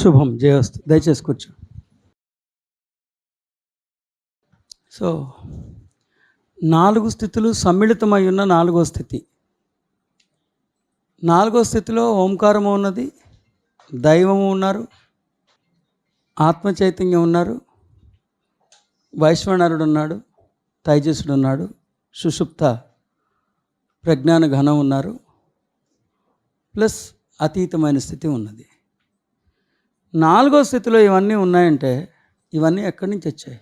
శుభం, జయస్తు. దయచేసి కూర్చో. సో 4 స్థితులు సమ్మిళితమై ఉన్న 4వ స్థితి. 4వ స్థితిలో ఓంకారము ఉన్నది, దైవము ఉన్నారు, ఆత్మ చైతన్యం ఉన్నారు, వైశ్వనరుడు ఉన్నాడు, తైజసుడు ఉన్నాడు, సుషుప్త ప్రజ్ఞాన ఘనం ఉన్నారు, ప్లస్ అతీతమైన స్థితి ఉన్నది. 4వ స్థితిలో ఇవన్నీ ఉన్నాయంటే ఇవన్నీ ఎక్కడి నుంచి వచ్చాయి?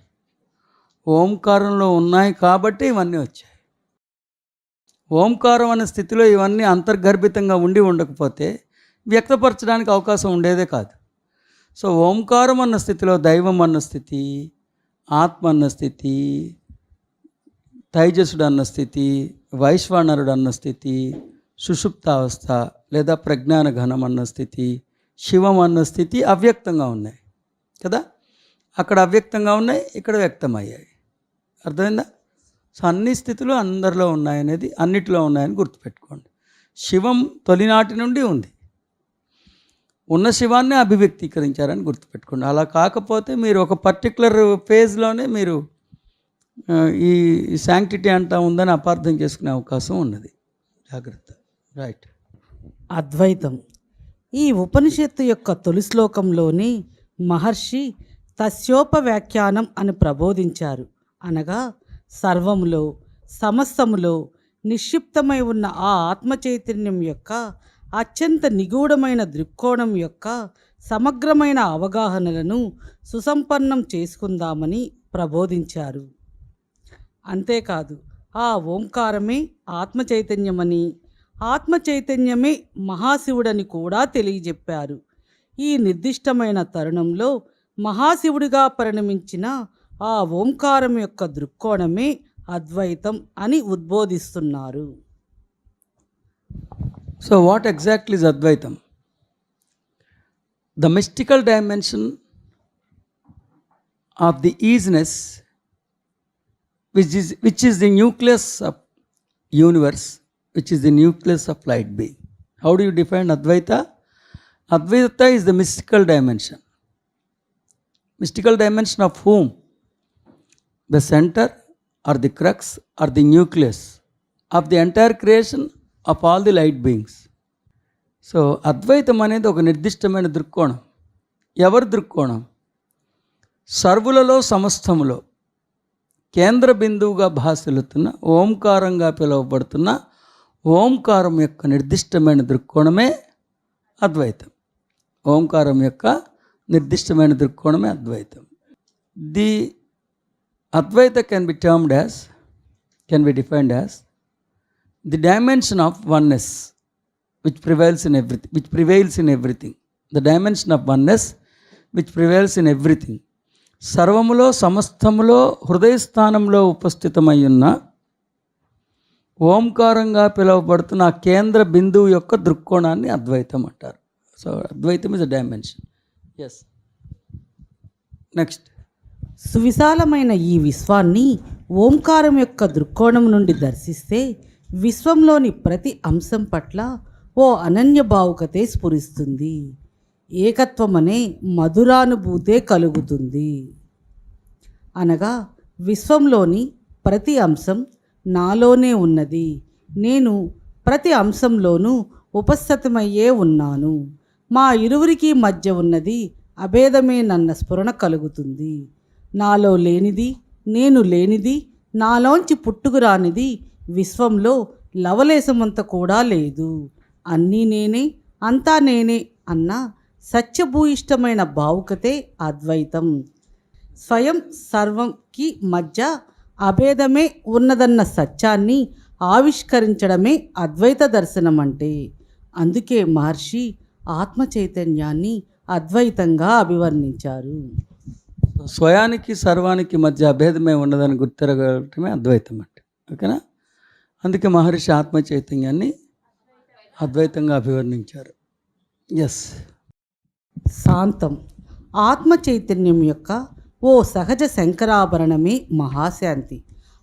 ఓంకారంలో ఉన్నాయి కాబట్టి ఇవన్నీ వచ్చాయి. ఓంకారం అనే స్థితిలో ఇవన్నీ అంతర్గర్భితంగా ఉండి ఉండకపోతే వ్యక్తపరచడానికి అవకాశం ఉండేదే కాదు. సో ఓంకారం అన్న స్థితిలో దైవం అన్న స్థితి, ఆత్మ అన్న స్థితి, తైజసుడు అన్న స్థితి, వైశ్వానరుడు అన్న స్థితి, సుషుప్తావస్థ లేదా ప్రజ్ఞాన ఘనం అన్న స్థితి, శివం అన్న స్థితి అవ్యక్తంగా ఉన్నాయి కదా. అక్కడ అవ్యక్తంగా ఉన్నాయి, ఇక్కడ వ్యక్తమయ్యాయి. అర్థమైందా? సో అన్ని స్థితులు అందరిలో ఉన్నాయనేది, అన్నిటిలో ఉన్నాయని గుర్తుపెట్టుకోండి. శివం తొలినాటి నుండి ఉంది, ఉన్న శివాన్ని అభివ్యక్తీకరించారని గుర్తుపెట్టుకోండి. అలా కాకపోతే మీరు ఒక పర్టికులర్ ఫేజ్లోనే మీరు ఈ శాంక్టిటీ అంతా ఉందని అపార్థం చేసుకునే అవకాశం ఉన్నది. జాగ్రత్త. రైట్. అద్వైతం. ఈ ఉపనిషత్తు యొక్క తొలి శ్లోకంలోని మహర్షి తస్యోపవ్యాఖ్యానం అని ప్రబోధించారు. అనగా సర్వములో సమస్తములో నిక్షిప్తమై ఉన్న ఆ ఆత్మచైతన్యం యొక్క అత్యంత నిగూఢమైన దృక్కోణం యొక్క సమగ్రమైన అవగాహనలను సుసంపన్నం చేసుకుందామని ప్రబోధించారు. అంతేకాదు ఆ ఓంకారమే ఆత్మచైతన్యమని, ఆత్మచైతన్యమే మహాశివుడని కూడా తెలియజెప్పారు. ఈ నిర్దిష్టమైన తరుణంలో మహాశివుడిగా పరిణమించిన ఆ ఓంకారం యొక్క దృక్కోణమే అద్వైతం అని ఉద్బోధిస్తున్నారు. So what exactly is Advaitam? The mystical dimension of the ఈజ్నెస్ which is the nucleus of universe, which is the nucleus of light being. How do you define Advaita? Advaita is the mystical dimension. Mystical dimension of whom? The center or the crux or the nucleus of the entire creation of all the light beings. So అద్వైతం అనేది ఒక నిర్దిష్టమైన దృక్కోణం. ఎవరి దృక్కోణం? సర్వులలో సమస్తములో కేంద్ర బిందువుగా భాసిల్లుతున్న ఓంకారంగా పిలువబడుతున్న ఓంకారం యొక్క నిర్దిష్టమైన దృక్కోణమే అద్వైతం. ఓంకారం యొక్క నిర్దిష్టమైన దృక్కోణమే అద్వైతం. The Advaita can be termed as, can be defined as the dimension of oneness which prevails in everything. The dimension of oneness which prevails in everything. సర్వములో సమస్తములో హృదయస్థానంలో ఉపస్థితమై ఉన్న ఓంకారంగా పిలువబడుతున్న ఆ కేంద్ర బిందువు యొక్క దృక్కోణాన్ని అద్వైతం అంటారు. So Advaitam is a dimension. Yes. Next. సువిశాలమైన ఈ విశ్వాన్ని ఓంకారం యొక్క దృక్కోణం నుండి దర్శిస్తే విశ్వంలోని ప్రతి అంశం పట్ల ఓ అనన్య భావుకతే స్ఫురిస్తుంది. ఏకత్వమనే మధురానుభూతే కలుగుతుంది. అనగా విశ్వంలోని ప్రతి అంశం నాలోనే ఉన్నది, నేను ప్రతి అంశంలోనూ ఉపస్థితమయ్యే ఉన్నాను, మా ఇరువురికి మధ్య ఉన్నది అభేదమే నన్న స్ఫురణ కలుగుతుంది. నాలో లేనిది, నేను లేనిది, నాలోంచి పుట్టుకురానిది విశ్వంలో లవలేశమంత కూడా లేదు. అన్నీ నేనే, అంతా నేనే అన్న సత్యభూయిష్టమైన భావుకతే అద్వైతం. స్వయం సర్వంకి మధ్య అభేదమే ఉన్నదన్న సత్యాన్ని ఆవిష్కరించడమే అద్వైత దర్శనం అంటే. అందుకే మహర్షి ఆత్మ చైతన్యాన్ని అద్వైతంగా అభివర్ణించారు. స్వయానికి సర్వానికి మధ్య అభేదమే ఉన్నదని గుర్తిరగటమే అద్వైతం అంటే. ఓకేనా? అందుకే మహర్షి ఆత్మ చైతన్యాన్ని అద్వైతంగా అభివర్ణించారు. ఎస్. శాంతం. ఆత్మ చైతన్యం యొక్క ఓ సహజ శంకరాభరణమే మహాశాంతి.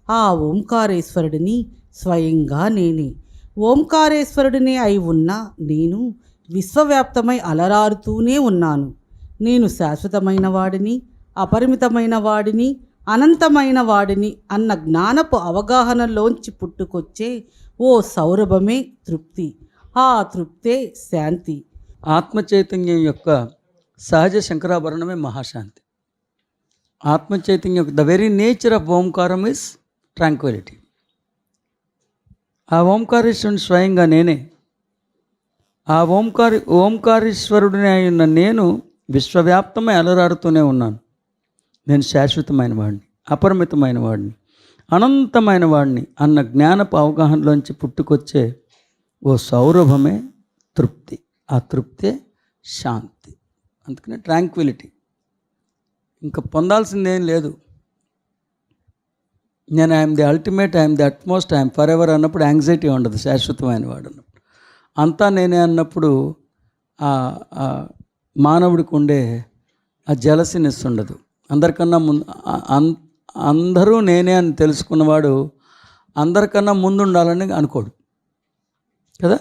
ఆ ఓంకారేశ్వరుడిని స్వయంగా నేనే. ఓంకారేశ్వరుడినే అయి ఉన్న నేను విశ్వవ్యాప్తమై అలరారుతూనే ఉన్నాను. నేను శాశ్వతమైన వాడిని, అపరిమితమైన వాడిని, అనంతమైన వాడిని అన్న జ్ఞానపు అవగాహనలోంచి పుట్టుకొచ్చే ఓ సౌరభమే తృప్తి. ఆ తృప్తే శాంతి. ఆత్మ చైతన్యం యొక్క సహజ శంకరాభరణమే మహాశాంతి. ఆత్మ చైతన్యం the very nature of Omkaram is Tranquility. ఆ ఓంకారేశ్వరుని స్వయంగా నేనే. ఆ ఓంకారేశ్వరుడిని అయిన నేను విశ్వవ్యాప్తమై అలరాడుతూనే ఉన్నాను. నేను శాశ్వతమైన వాడిని, అపరిమితమైన వాడిని, అనంతమైన వాడిని అన్న జ్ఞానపు అవగాహనలోంచి పుట్టుకొచ్చే ఓ సౌరభమే తృప్తి. ఆ తృప్తే శాంతి. అందుకనే ట్రాంక్విలిటీ. ఇంకా పొందాల్సిందేం లేదు. నేను I'm the ultimate, I'm the utmost, I'm for ever అన్నప్పుడు యాంగ్జైటీ ఉండదు. శాశ్వతమైన వాడు అన్నప్పుడు అంతా నేనే అన్నప్పుడు మానవుడికి ఉండే ఆ జలసినెస్ ఉండదు. అందరికన్నా ముందు అందరూ నేనే అని తెలుసుకున్నవాడు అందరికన్నా ముందు ఉండాలని అనుకోడు కదా.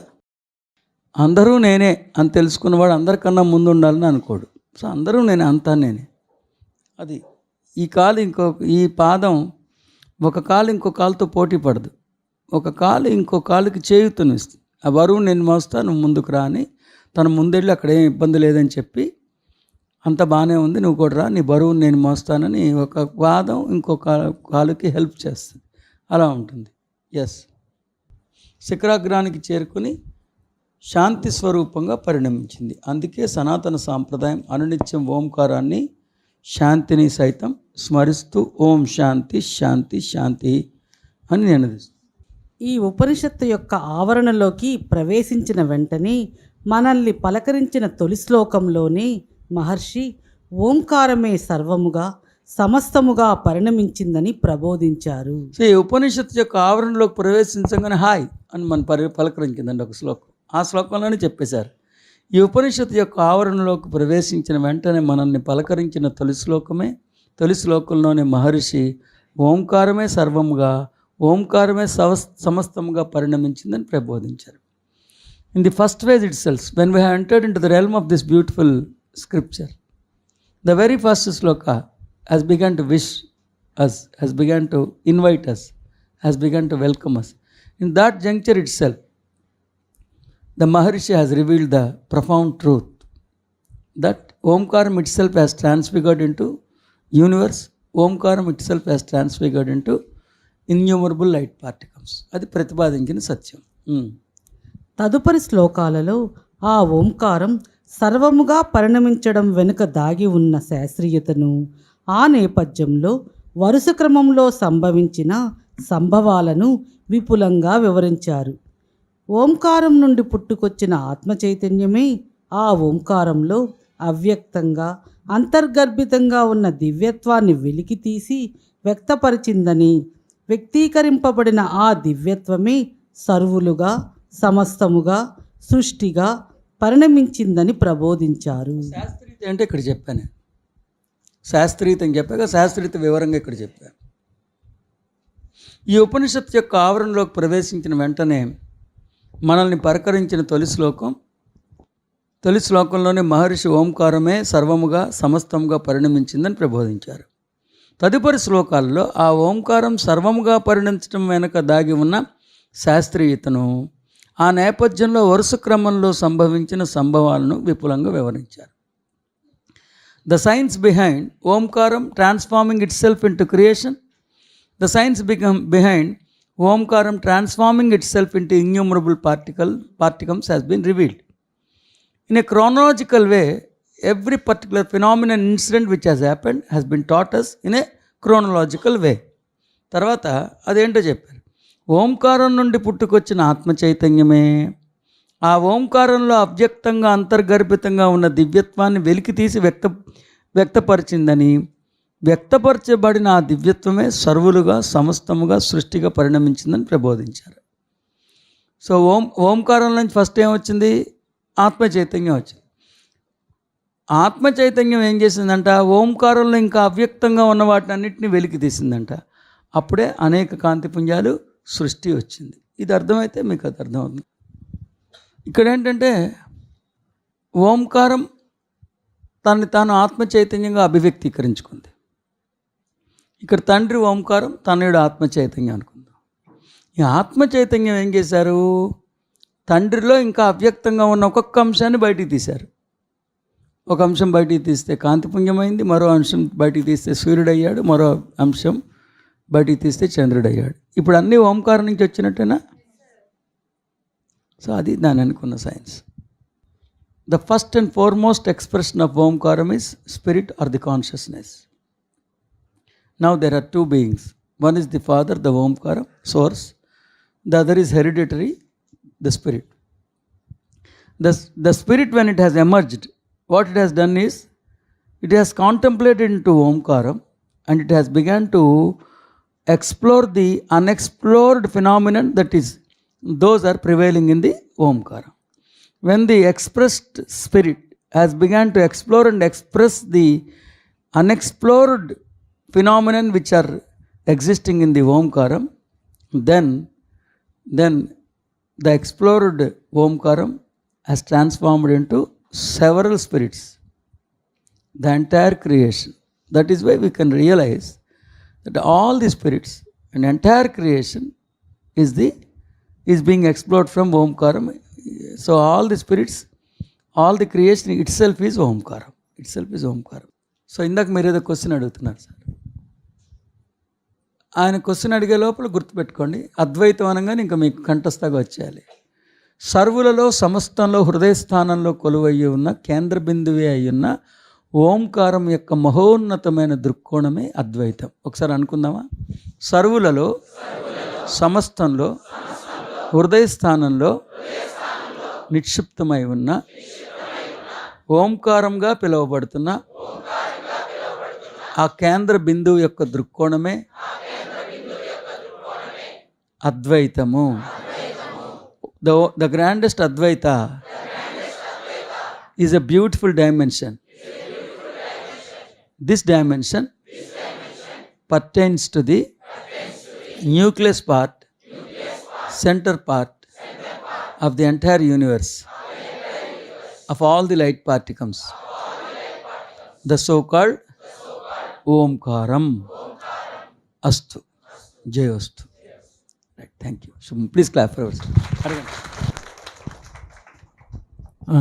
అందరూ నేనే అని తెలుసుకున్నవాడు అందరికన్నా ముందు ఉండాలని అనుకోడు. సో అందరూ నేనే, అంతా నేనే. అది ఈ కాలు ఈ పాదం ఒక కాలు ఇంకో కాలుతో పోటీ పడదు. ఒక కాలు ఇంకో కాలుకి చేయూతనిస్తుంది. ఆ బరువు నేను మోస్తా, నువ్వు ముందుకు రా అని తన ముందెళ్ళి అక్కడ ఏం ఇబ్బంది లేదని చెప్పి అంత బాగానే ఉంది, నువ్వు కూడా రా, నీ బరువును నేను మోస్తానని ఒక పాదం ఇంకో కాలుకి హెల్ప్ చేస్తుంది. అలా ఉంటుంది. ఎస్, శిఖరాగ్రానికి చేరుకుని శాంతి స్వరూపంగా పరిణమించింది. అందుకే సనాతన సాంప్రదాయం అనునిత్యం ఓంకారాన్ని, శాంతిని సైతం స్మరిస్తూ ఓం శాంతి శాంతి శాంతి అని నినదిస్తుంది. ఈ ఉపనిషత్తు యొక్క ఆవరణలోకి ప్రవేశించిన వెంటనే మనల్ని పలకరించిన తొలి శ్లోకంలోనే మహర్షి ఓంకారమే సర్వముగా సమస్తముగా పరిణమించిందని ప్రబోధించారు. సో ఈ ఉపనిషత్తు యొక్క ఆవరణలోకి ప్రవేశించగానే హాయ్ అని మన పలకరించిందండి ఒక శ్లోకం. ఆ శ్లోకంలోనే చెప్పేశారు. ఈ ఉపనిషత్తు యొక్క ఆవరణలోకి ప్రవేశించిన వెంటనే మనల్ని పలకరించిన తొలి శ్లోకంలోనే మహర్షి ఓంకారమే సర్వముగా, ఓంకారమే సమస్తముగా పరిణమించిందని ప్రబోధించారు. In the first phase itself, when we have entered into the realm of this beautiful scripture, the very first sloka has begun to wish us, has begun to invite us, has begun to welcome us. In that juncture itself, the Maharishi has revealed the profound truth that Omkaram itself has transfigured into universe. Omkaram itself has transfigured into innumerable light particles. అది ప్రతిపాదించిన సత్యం. తదుపరి శ్లోకాలలో ఆ ఓంకారం సర్వముగా పరిణమించడం వెనుక దాగి ఉన్న శాస్త్రీయతను, ఆ నేపథ్యంలో వరుస క్రమంలో సంభవించిన సంభవాలను విపులంగా వివరించారు. ఓంకారం నుండి పుట్టుకొచ్చిన ఆత్మ చైతన్యమే ఆ ఓంకారంలో అవ్యక్తంగా అంతర్గర్భితంగా ఉన్న దివ్యత్వాన్ని వెలికితీసి వ్యక్తపరిచిందని, వ్యక్తీకరింపబడిన ఆ దివ్యత్వమే సర్వులుగా, సమస్తముగా, సృష్టిగా పరిణమించిందని ప్రబోధించారు. శాస్త్రీయత అంటే ఇక్కడ చెప్పాను. శాస్త్రీయత అని చెప్పాక శాస్త్రీయత వివరంగా ఇక్కడ చెప్పాను. ఈ ఉపనిషత్తు యొక్క ఆవరణలోకి ప్రవేశించిన వెంటనే మనల్ని పరకరించిన తొలి శ్లోకంలోనే మహర్షి ఓంకారమే సర్వముగా సమస్తముగా పరిణమించిందని ప్రబోధించారు. తదుపరి శ్లోకాల్లో ఆ ఓంకారం సర్వముగా పరిణమించడం వెనుక దాగి ఉన్న శాస్త్రీయతను, ఆ నేపథ్యంలో వరుస క్రమంలో సంభవించిన సంభవాలను విపులంగా వివరించారు. The science behind Omkaram transforming it self into creation, the science behind Omkaram transforming itself into innumerable particles has been revealed. In a chronological way, every particular phenomenon incident which has happened has been taught us in a chronological way. తర్వాత అదేంటో చెప్పారు. ఓంకారం నుండి పుట్టుకొచ్చిన ఆత్మ చైతన్యమే ఆ ఓంకారంలో అవ్యక్తంగా అంతర్గర్భితంగా ఉన్న దివ్యత్వాన్ని వెలికితీసి వ్యక్తపరిచిందని, వ్యక్తపరచబడిన ఆ దివ్యత్వమే సర్వులుగా, సమస్తముగా, సృష్టిగా పరిణమించిందని ప్రబోధించారు. సో ఓంకారం నుంచి ఫస్ట్ ఏమొచ్చింది? ఆత్మ చైతన్యం వచ్చింది. ఆత్మ చైతన్యం ఏం చేసిందంట? ఓంకారంలో ఇంకా అవ్యక్తంగా ఉన్న వాటిని అన్నింటినీ వెలికి తీసిందంట. అప్పుడే అనేక కాంతిపుంజాలు సృష్టి వచ్చింది. ఇది అర్థమైతే మీకు అది అర్థమవుతుంది. ఇక్కడ ఏంటంటే ఓంకారం తనని తాను ఆత్మ చైతన్యంగా అభివ్యక్తీకరించుకుంది. ఇక్కడ తండ్రి ఓంకారం, తనయుడు ఆత్మ చైతన్యం అనుకుందాం. ఈ ఆత్మ చైతన్యం ఏం చేశారు, తండ్రిలో ఇంకా అవ్యక్తంగా ఉన్న ఒక్కొక్క అంశాన్ని బయటికి తీశారు. ఒక అంశం బయటికి తీస్తే కాంతిపుంజమైంది, మరో అంశం బయటికి తీస్తే సూర్యుడయ్యాడు, మరో అంశం బయటికి తీస్తే చంద్రుడయ్యాడు. ఇప్పుడు అన్నీ ఓంకారం నుంచి వచ్చినట్టేనా? సో అది దాని అనుకున్న science. The first and foremost expression of Omkaram is spirit or the consciousness. Now there are two beings. One is the father, the Omkara, source. The other is hereditary, the spirit. The spirit, when it has emerged, what it has done is, it has contemplated into Omkaram and it has begun to explore the unexplored phenomenon that is, those are prevailing in the Omkara. When the expressed spirit has begun to explore and express the unexplored phenomenon which are existing in the Omkaram, then the explored Omkaram has transformed into several spirits, the entire creation. That is why we can realize that all the spirits and entire creation is being explored from Omkaram. So all the spirits, all the creation itself is Omkaram. So ఇందాక మీరు ఏదో question అడుగుతున్నారు sir. ఆయన question అడిగే లోపల గుర్తుపెట్టుకోండి, అద్వైతం అనగానే ఇంకా మీకు కంఠస్థగా వచ్చేయాలి. సర్వులలో సమస్తంలో హృదయస్థానంలో కొలువయ్యి ఉన్న కేంద్ర బిందువే అయ్యున్న ఓంకారం యొక్క మహోన్నతమైన దృక్కోణమే అద్వైతం. ఒకసారి అనుకుందామా? సర్వులలో సమస్తంలో హృదయస్థానంలో నిక్షిప్తమై ఉన్న ఓంకారంగా పిలువబడుతున్న ఆ కేంద్ర బిందువు యొక్క దృక్కోణమే అద్వైతము. The grandest Advaita is a beautiful dimension. This dimension pertains to the nucleus part, center part of the entire universe, of all the light particles, the so-called Omkaram. Astu. Jayostu. Right, thank you. So please clap for us.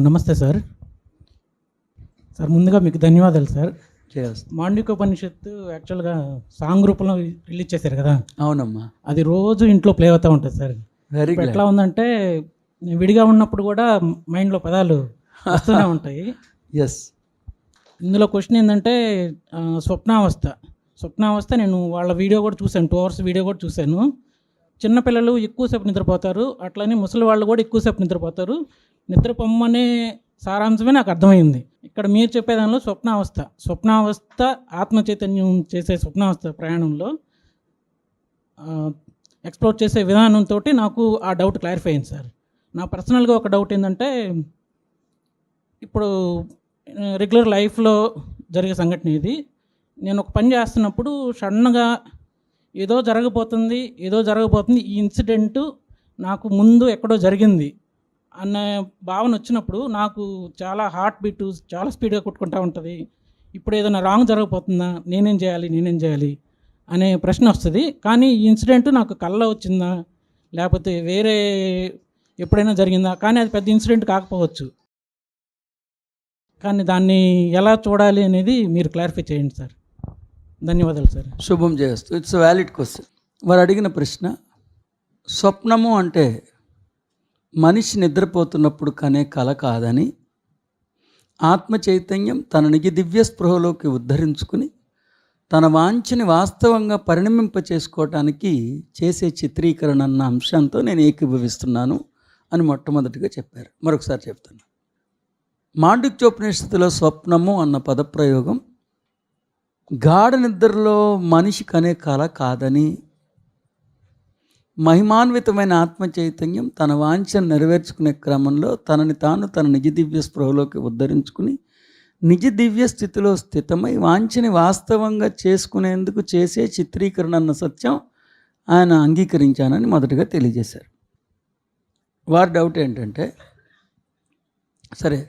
నమస్తే sir. Sir ముందుగా మీకు ధన్యవాదాలు sir. జయోస్తు. మాండవికోపనిషత్తు యాక్చువల్గా song రూపంలో release చేశారు కదా. అవునమ్మా. అది రోజు ఇంట్లో ప్లే అవుతూ ఉంటుంది సార్. Very good. ఎట్లా ఉందంటే విడిగా ఉన్నప్పుడు కూడా మైండ్లో పదాలు వస్తూనే ఉంటాయి. ఎస్. ఇందులో క్వశ్చన్ ఏంటంటే స్వప్నావస్థ నేను వాళ్ళ వీడియో కూడా చూశాను, 2 hours వీడియో కూడా చూశాను. చిన్నపిల్లలు ఎక్కువసేపు నిద్రపోతారు, అట్లనే ముసలి వాళ్ళు కూడా ఎక్కువసేపు నిద్రపోతారు. నిద్రపోమ్మనే సారాంశమే నాకు అర్థమైంది. ఇక్కడ మీరు చెప్పేదానిలో స్వప్నావస్థ ఆత్మ చైతన్యం చేసే స్వప్నావస్థ ప్రయాణంలో ఎక్స్ప్లోర్ చేసే విధానంతో నాకు ఆ డౌట్ క్లారిఫై అయింది సార్. నా పర్సనల్గా ఒక డౌట్ ఏంటంటే, ఇప్పుడు రెగ్యులర్ లైఫ్లో జరిగే సంఘటన ఇది. నేను ఒక పని చేస్తున్నప్పుడు సడన్గా ఏదో జరగబోతుంది, ఈ ఇన్సిడెంటు నాకు ముందు ఎక్కడో జరిగింది అన్న భావన వచ్చినప్పుడు నాకు చాలా హార్ట్ బీట్ చాలా స్పీడ్గా కొట్టుకుంటూ ఉంటుంది. ఇప్పుడు ఏదైనా రాంగ్ జరగబోతుందా, నేనేం చేయాలి అనే ప్రశ్న వస్తుంది. కానీ ఈ ఇన్సిడెంట్ నాకు కళ్ళలో వచ్చిందా లేకపోతే వేరే ఎప్పుడైనా జరిగిందా, కానీ అది పెద్ద ఇన్సిడెంట్ కాకపోవచ్చు. కానీ దాన్ని ఎలా చూడాలి అనేది మీరు క్లారిఫై చేయండి సార్. ధన్యవాదాలు సార్. శుభం చేస్తూ. It's valid question. వారు అడిగిన ప్రశ్న, స్వప్నము అంటే మనిషి నిద్రపోతున్నప్పుడు కనే కల కాదని, ఆత్మ చైతన్యం తన నిజ దివ్య స్పృహలోకి ఉద్ధరించుకుని తన వాంఛని వాస్తవంగా పరిణమింప చేసుకోవటానికి చేసే చిత్రీకరణ అన్న అంశంతో నేను ఏకీభవిస్తున్నాను అని మొట్టమొదటిగా చెప్పారు. మరొకసారి చెప్తాను. మాండుక్యోపనిషత్తులో స్వప్నము అన్న పదప్రయోగం గాఢ నిద్రలో మనిషి కనే కల కాదని, మహిమాన్వితమైన ఆత్మ చైతన్యం తన వాంఛను నెరవేర్చుకునే క్రమంలో తనని తాను తన నిజ దివ్య స్పృహలోకి ఉద్ధరించుకుని నిజ దివ్య స్థితిలో స్థితమై వాంఛని వాస్తవంగా చేసుకునేందుకు చేసే చిత్రీకరణ అన్న సత్యం ఆయన అంగీకరించానని మొదటగా తెలియజేశారు. వారి డౌట్ ఏంటంటే, సరే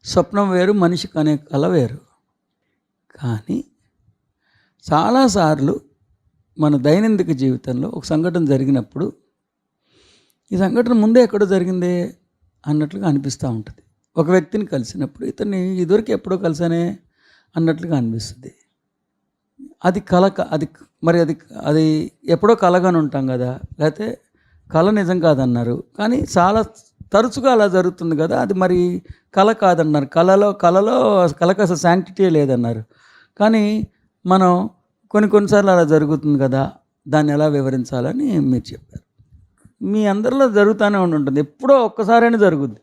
స్వప్నం వేరు, మనిషి కనే కళ వేరు. కానీ చాలాసార్లు మన దైనందిక జీవితంలో ఒక సంఘటన జరిగినప్పుడు ఈ సంఘటన ముందే ఎక్కడో జరిగిందే అన్నట్లుగా అనిపిస్తూ ఉంటుంది. ఒక వ్యక్తిని కలిసినప్పుడు ఇతన్ని ఇదివరకు ఎప్పుడో కలిసానే అన్నట్లుగా అనిపిస్తుంది. అది కళ అది ఎప్పుడో కలగానే ఉంటాం కదా, లేకపోతే కళ నిజం కాదన్నారు. కానీ చాలా తరచుగా అలా జరుగుతుంది కదా, అది మరి కళ కాదన్నారు. కళకు అసలు శాంక్టిటీ లేదన్నారు. కానీ మనం కొన్నిసార్లు అలా జరుగుతుంది కదా, దాన్ని ఎలా వివరించాలని మీరు చెప్పారు. మీ అందరిలో జరుగుతూనే ఉంటుంది, ఎప్పుడో ఒక్కసారైనా జరుగుద్ది.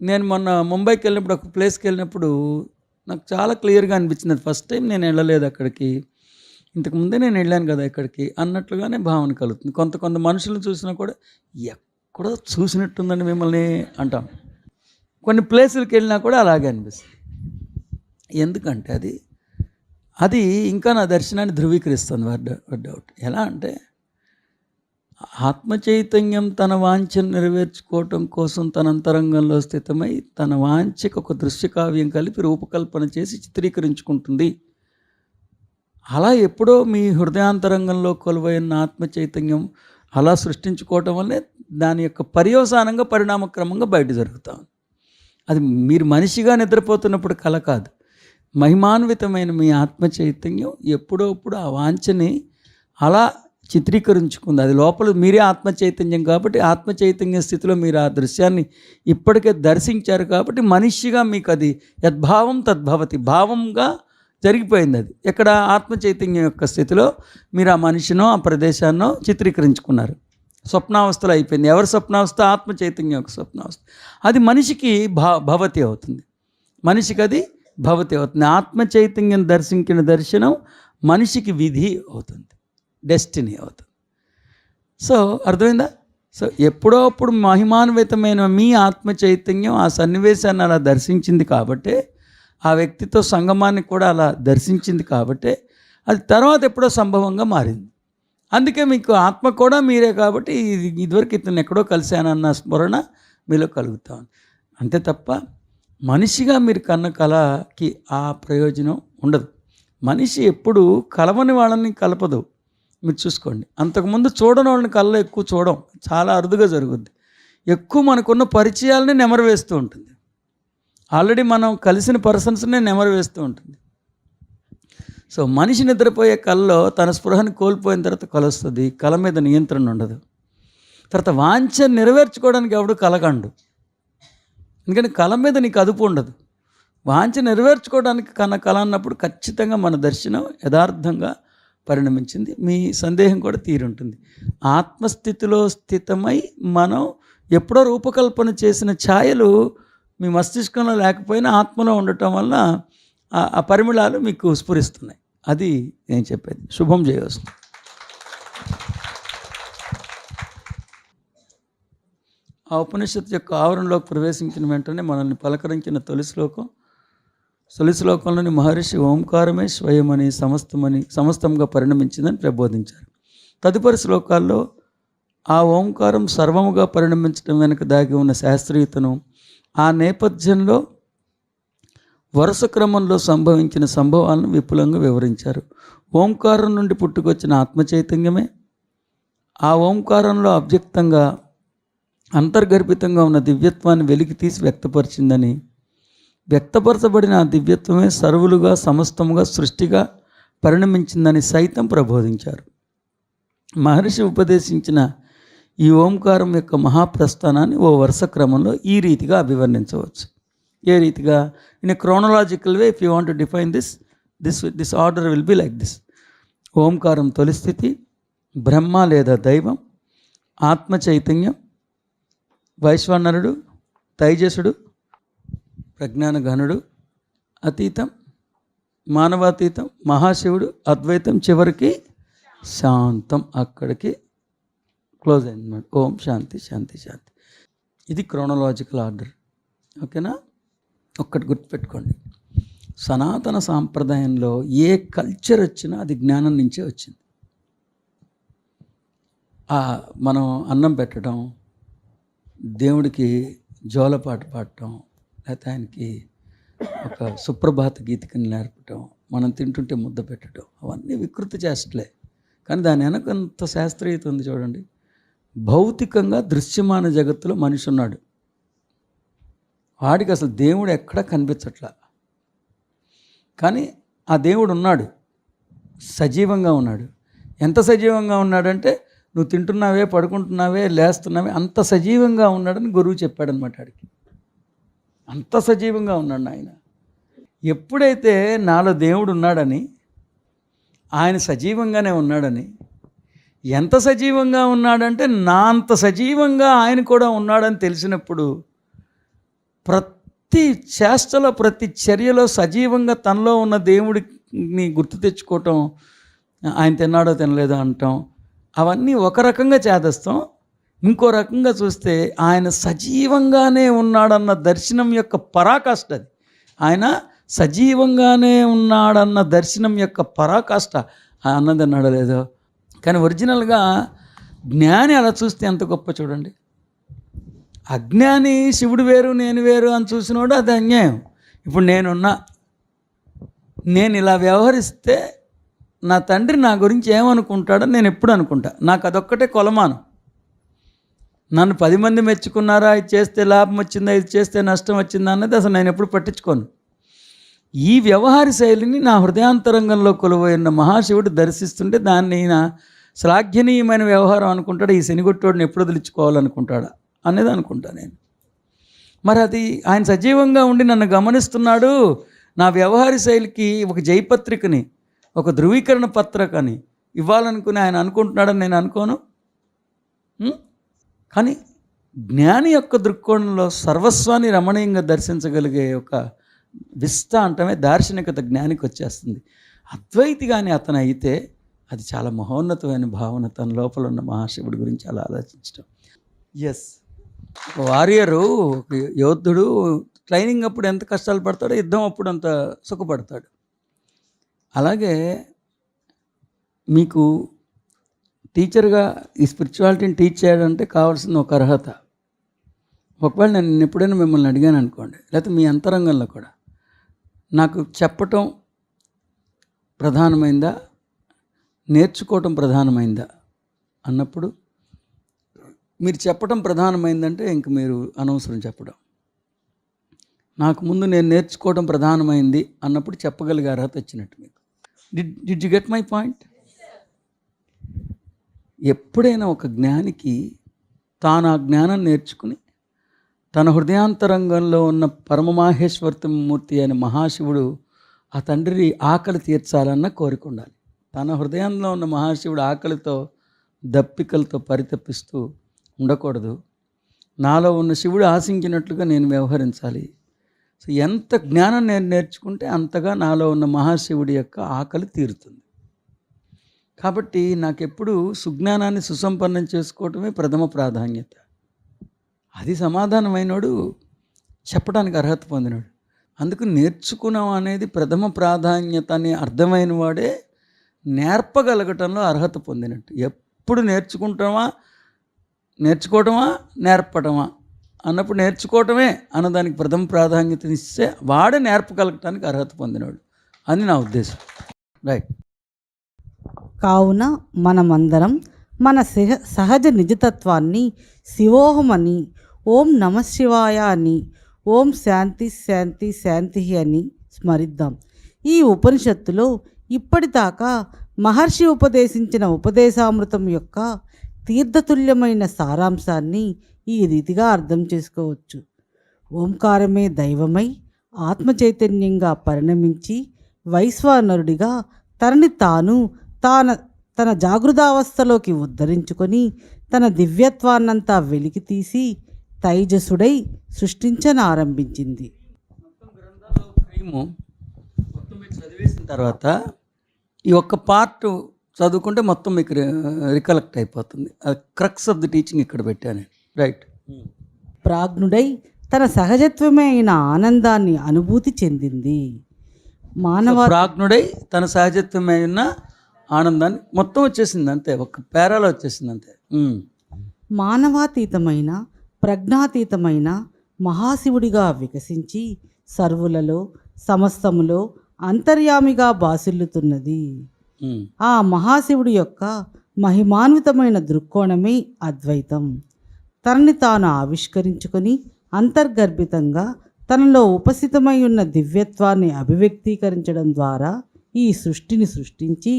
నేను మొన్న ముంబైకి వెళ్ళినప్పుడు, ఒక ప్లేస్కి వెళ్ళినప్పుడు నాకు చాలా క్లియర్గా అనిపించింది. ఫస్ట్ టైం నేను వెళ్ళలేదు అక్కడికి, ఇంతకుముందే నేను వెళ్ళాను కదా ఇక్కడికి అన్నట్లుగానే భావన కలుగుతుంది. కొంత మనుషులను చూసినా కూడా ఎక్కడో చూసినట్టుందని మిమ్మల్ని అంటాం. కొన్ని ప్లేసులకి వెళ్ళినా కూడా అలాగే అనిపిస్తుంది. ఎందుకంటే అది ఇంకా నా దర్శనాన్ని ధృవీకరిస్తుంది. డౌట్ ఎలా అంటే, ఆత్మ చైతన్యం తన వాంఛను నెరవేర్చుకోవటం కోసం తన అంతరంగంలో స్థితమై తన వాంఛకు ఒక దృశ్యకావ్యం కలిపి రూపకల్పన చేసి చిత్రీకరించుకుంటుంది. అలా ఎప్పుడో మీ హృదయాంతరంగంలో కొలువైన ఆత్మ చైతన్యం అలా సృష్టించుకోవటం వల్లే దాని యొక్క పర్యవసానంగా పరిణామక్రమంగా బయట జరుగుతాం. అది మీరు మనిషిగా నిద్రపోతున్నప్పుడు కల కాదు. మహిమాన్వితమైన మీ ఆత్మ చైతన్యం ఎప్పుడప్పుడు ఆ వాంఛని అలా చిత్రీకరించుకుంది. అది లోపల మీరే ఆత్మ చైతన్యం కాబట్టి ఆత్మ చైతన్య స్థితిలో మీరు ఆ దృశ్యాన్ని ఇప్పటికే దర్శించారు కాబట్టి మనిషిగా మీకు అది యద్భావం తద్భవతి, భావంగా జరిగిపోయింది. అది ఎక్కడ ఆత్మ చైతన్యం యొక్క స్థితిలో మీరు ఆ మనిషినో ఆ ప్రదేశాన్నో చిత్రీకరించుకున్నారు. స్వప్నావస్థలో అయిపోయింది. ఎవరి స్వప్నావస్థ? ఆత్మ చైతన్యం యొక్క స్వప్నావస్థ. అది మనిషికి భవతి అవుతుంది. మనిషికి అది భవతి అవుతుంది. ఆత్మ చైతన్యం దర్శించిన దర్శనం మనిషికి విధి అవుతుంది, డెస్టినీ అవుతుంది. సో అర్థమైందా? సో ఎప్పుడో అప్పుడు మహిమాన్వితమైన మీ ఆత్మ చైతన్యం ఆ సన్నివేశాన్ని అలా దర్శించింది కాబట్టే, ఆ వ్యక్తితో సంగమాన్ని కూడా అలా దర్శించింది కాబట్టే అది తర్వాత ఎప్పుడో సంభవంగా మారింది. అందుకే మీకు ఆత్మ కూడా మీరే కాబట్టి ఇదివరకు ఇతను ఎక్కడో కలిశానన్న స్మరణ మీలో కలుగుతాం. అంతే తప్ప మనిషిగా మీరు కన్న కళకి ఆ ప్రయోజనం ఉండదు. మనిషి ఎప్పుడు కలవని వాళ్ళని కలపదు. మీరు చూసుకోండి, అంతకుముందు చూడని వాళ్ళని కళ్ళలో ఎక్కువ చూడడం చాలా అరుదుగా జరుగుద్ది. ఎక్కువ మనకున్న పరిచయాలని నెమరు వేస్తూ ఉంటుంది. ఆల్రెడీ మనం కలిసిన పర్సన్స్నే నెమరు వేస్తూ ఉంటుంది. సో మనిషి నిద్రపోయే కళలో తన స్పృహని కోల్పోయిన తర్వాత కళ వస్తుంది. కళ మీద నియంత్రణ ఉండదు. తర్వాత వాంఛ నెరవేర్చుకోవడానికి ఎవడు కలగండు. ఎందుకంటే కళ మీద నీకు అదుపు ఉండదు. వాంఛ నెరవేర్చుకోవడానికి కళ అన్నప్పుడు ఖచ్చితంగా మన దర్శనం యథార్థంగా పరిణమించింది. మీ సందేహం కూడా తీరుంటుంది. ఆత్మస్థితిలో స్థితమై మనం ఎప్పుడో రూపకల్పన చేసిన ఛాయలు మీ మస్తిష్కంలో లేకపోయినా ఆత్మలో ఉండటం వల్ల ఆ పరిమళాలు మీకు స్ఫురిస్తున్నాయి. అది నేను చెప్పేది. శుభం చేయవస్తుంది. ఆ ఉపనిషత్తు యొక్క ఆవరణలోకి ప్రవేశించిన వెంటనే మనల్ని పలకరించిన తొలి శ్లోకంలోని మహర్షి ఓంకారమే స్వయమని సమస్తంగా పరిణమించిందని ప్రబోధించారు. తదుపరి శ్లోకాల్లో ఆ ఓంకారం సర్వముగా పరిణమించడం వెనుక దాగి ఉన్న శాస్త్రీయతను, ఆ నేపథ్యంలో వరుస క్రమంలో సంభవించిన సంభవాలను విపులంగా వివరించారు. ఓంకారం నుండి పుట్టుకొచ్చిన ఆత్మ చైతన్యమే ఆ ఓంకారంలో అవ్యక్తంగా అంతర్గర్భితంగా ఉన్న దివ్యత్వాన్ని వెలికి తీసి వ్యక్తపరిచిందని, వ్యక్తపరచబడిన ఆ దివ్యత్వమే సర్వులుగా సమస్తముగా సృష్టిగా పరిణమించిందని సైతం ప్రబోధించారు. మహర్షి ఉపదేశించిన ఈ ఓంకారం యొక్క మహాప్రస్థానాన్ని ఓ వరుస క్రమంలో ఈ రీతిగా అభివర్ణించవచ్చు. ఏ రీతిగా? In a chronological way, if you want to define this order will be like this. ఓంకారం తొలి స్థితి, బ్రహ్మ లేదా దైవం, ఆత్మ చైతన్యం, వైశ్వానరుడు, తైజసుడు, ప్రజ్ఞాన ఘనుడు, అతీతం, మానవాతీతం, మహాశివుడు, అద్వైతం, చివరికి శాంతం. అక్కడికి క్లోజ్ అయిందన్నమాట. ఓం శాంతి శాంతి శాంతి. ఇది క్రోనలాజికల్ ఆర్డర్. ఓకేనా? ఒక్కటి గుర్తుపెట్టుకోండి, సనాతన సాంప్రదాయంలో ఏ కల్చర్ వచ్చినా అది జ్ఞానం నుంచే వచ్చింది. మనం అన్నం పెట్టడం, దేవుడికి జోలపాట పాడటం, లేకపోతే ఆయనకి ఒక సుప్రభాత గీతికని నేర్పటం, మనం తింటుంటే ముద్ద పెట్టడం, అవన్నీ వికృతి చేష్టలే. కానీ దాని వెనక అంత శాస్త్రీయత ఉంది చూడండి. భౌతికంగా దృశ్యమాన జగత్తులో మనిషి ఉన్నాడు, వాడికి అసలు దేవుడు ఎక్కడా కనిపించట్లా. కానీ ఆ దేవుడు ఉన్నాడు, సజీవంగా ఉన్నాడు. ఎంత సజీవంగా ఉన్నాడంటే నువ్వు తింటున్నావే, పడుకుంటున్నావే, లేస్తున్నావే, అంత సజీవంగా ఉన్నాడని గురువు చెప్పాడనమాట ఆడికి. అంత సజీవంగా ఉన్నాడు ఆయన. ఎప్పుడైతే నాలో దేవుడు ఉన్నాడని, ఆయన సజీవంగానే ఉన్నాడని, ఎంత సజీవంగా ఉన్నాడంటే నా అంత సజీవంగా ఆయన కూడా ఉన్నాడని తెలిసినప్పుడు ప్రతి చేష్టలో, ప్రతి చర్యలో సజీవంగా తనలో ఉన్న దేవుడిని గుర్తు తెచ్చుకోవటం, ఆయన తిన్నాడో తినలేదో అంటాం, అవన్నీ ఒక రకంగా చేదస్తాం. ఇంకో రకంగా చూస్తే ఆయన సజీవంగానే ఉన్నాడన్న దర్శనం యొక్క పరాకాష్ట అది. ఆయన సజీవంగానే ఉన్నాడన్న దర్శనం యొక్క పరాకాష్ట అన్నది అన్నాడో లేదో. కానీ ఒరిజినల్గా జ్ఞాని అలా చూస్తే ఎంత గొప్ప చూడండి. అజ్ఞాని శివుడు వేరు నేను వేరు అని చూసినోడు అది అన్యాయం. ఇప్పుడు నేను ఇలా వ్యవహరిస్తే నా తండ్రి నా గురించి ఏమనుకుంటాడని నేను ఎప్పుడు అనుకుంటా. నాకు అదొక్కటే కొలమానం. నన్ను 10 మంది మెచ్చుకున్నారా, ఇది చేస్తే లాభం వచ్చిందా, ఇది చేస్తే నష్టం వచ్చిందా అన్నది అసలు నేను ఎప్పుడు పట్టించుకోను. ఈ వ్యవహార శైలిని నా హృదయాంతరంగంలో కొలువైన మహాశివుడు దర్శిస్తుంటే దాన్ని నా శ్లాఘనీయమైన వ్యవహారం అనుకుంటాడా, ఈ శనిగొట్టోడిని ఎప్పుడు వదిలించుకోవాలనుకుంటాడా అనేది అనుకుంటా నేను. మరి అది ఆయన సజీవంగా ఉండి నన్ను గమనిస్తున్నాడు. నా వ్యవహార శైలికి ఒక జయపత్రికని, ఒక ధృవీకరణ పత్రికని ఇవ్వాలనుకుని ఆయన అనుకుంటున్నాడని నేను అనుకోను. కానీ జ్ఞాని యొక్క దృక్కోణంలో సర్వస్వాన్ని రమణీయంగా దర్శించగలిగే ఒక విస్తాంతమే దార్శనికత జ్ఞానికి వచ్చేస్తుంది. అద్వైతి కానీ అతను అయితే అది చాలా మహోన్నతమైన భావన, తన లోపల ఉన్న మహాశివుడి గురించి అలా ఆలోచించడం. ఎస్, వారియరు, ఒక యోధుడు ట్రైనింగ్ అప్పుడు ఎంత కష్టాలు పడతాడో యుద్ధం అప్పుడు అంత సుఖపడతాడు. అలాగే మీకు టీచర్గా ఈ స్పిరిచువాలిటీని టీచ్ చేయాలంటే కావాల్సిన ఒక అర్హత. ఒకవేళ నేను ఎప్పుడైనా మిమ్మల్ని అడిగాను అనుకోండి, లేకపోతే మీ అంతరంగంలో కూడా నాకు చెప్పటం ప్రధానమైందా, నేర్చుకోవటం ప్రధానమైందా అన్నప్పుడు, మీరు చెప్పటం ప్రధానమైందంటే ఇంక మీరు అనవసరం చెప్పడం. నాకు ముందు నేను నేర్చుకోవడం ప్రధానమైంది అన్నప్పుడు చెప్పగలిగే అర్హత వచ్చినట్టు మీకు. Did you get my point? ఎప్పుడైనా ఒక జ్ఞానికి తాను ఆ జ్ఞానం నేర్చుకుని తన హృదయాంతరంగంలో ఉన్న పరమమాహేశ్వరమూర్తి అయిన మహాశివుడు ఆ తండ్రి ఆకలి తీర్చాలన్న కోరిక ఉండాలి. తన హృదయంలో ఉన్న మహాశివుడు ఆకలితో దప్పికలతో పరితపిస్తూ ఉండకూడదు. నాలో ఉన్న శివుడు ఆశించినట్లుగా నేను వ్యవహరించాలి. సో ఎంత జ్ఞానం నేను నేర్చుకుంటే అంతగా నాలో ఉన్న మహాశివుడి యొక్క ఆకలి తీరుతుంది. కాబట్టి నాకెప్పుడు సుజ్ఞానాన్ని సుసంపన్నం చేసుకోవటమే ప్రథమ ప్రాధాన్యత. అది సమాధానమైనోడు చెప్పడానికి అర్హత పొందినాడు. అందుకు నేర్చుకున్నాం అనేది ప్రథమ ప్రాధాన్యత అని అర్థమైన వాడే నేర్పగలగటంలో అర్హత పొందినట్టు. ఎప్పుడు నేర్చుకోవటమా నేర్పటమా అన్నప్పుడు నేర్చుకోవటమే అన్నదానికి ప్రథమ ప్రాధాన్యత ఇస్తే వాడే నేర్పగలగటానికి అర్హత పొందినాడు అని నా ఉద్దేశం. రైట్. కావున మనమందరం మన సహజ నిజతత్వాన్ని శివోహమని, ఓం నమశివాయ అని, ఓం శాంతి శాంతి శాంతి అని స్మరిద్దాం. ఈ ఉపనిషత్తులో ఇప్పటిదాకా మహర్షి ఉపదేశించిన ఉపదేశామృతం యొక్క తీర్థతుల్యమైన సారాంశాన్ని ఈ రీతిగా అర్థం చేసుకోవచ్చు. ఓంకారమే దైవమై ఆత్మ చైతన్యంగా పరిణమించి వైశ్వానరుడిగా తనని తన జాగృతావస్థలోకి ఉద్ధరించుకొని తన దివ్యత్వాన్నంతా వెలికి తీసి తైజసుడై సృష్టించనారంభించింది. మొత్తం మీరు చదివేసిన తర్వాత ఈ ఒక్క పార్ట్ చదువుకుంటే మొత్తం మీకు రికలెక్ట్ అయిపోతుంది. అది క్రక్స్ ఆఫ్ ది టీచింగ్ ఇక్కడ పెట్టాను. రైట్. ప్రాజ్ఞుడై తన సహజత్వమే అయిన ఆనందాన్ని అనుభూతి చెందింది. ప్రాజ్ఞుడై తన సహజత్వమే అయిన ఆనందాన్ని మొత్తం వచ్చేసింది అంతే, ఒక పేరాలో వచ్చేసింది అంతే. మానవాతీతమైన ప్రజ్ఞాతీతమైన మహాశివుడిగా వికసించి సర్వులలో సమస్తములో అంతర్యామిగా బాసిల్లుతున్నది. ఆ మహాశివుడి యొక్క మహిమాన్వితమైన దృక్కోణమే అద్వైతం. తనని తాను ఆవిష్కరించుకొని అంతర్గర్భితంగా తనలో ఉపస్థితమై ఉన్న దివ్యత్వాన్ని అభివ్యక్తీకరించడం ద్వారా ఈ సృష్టిని సృష్టించి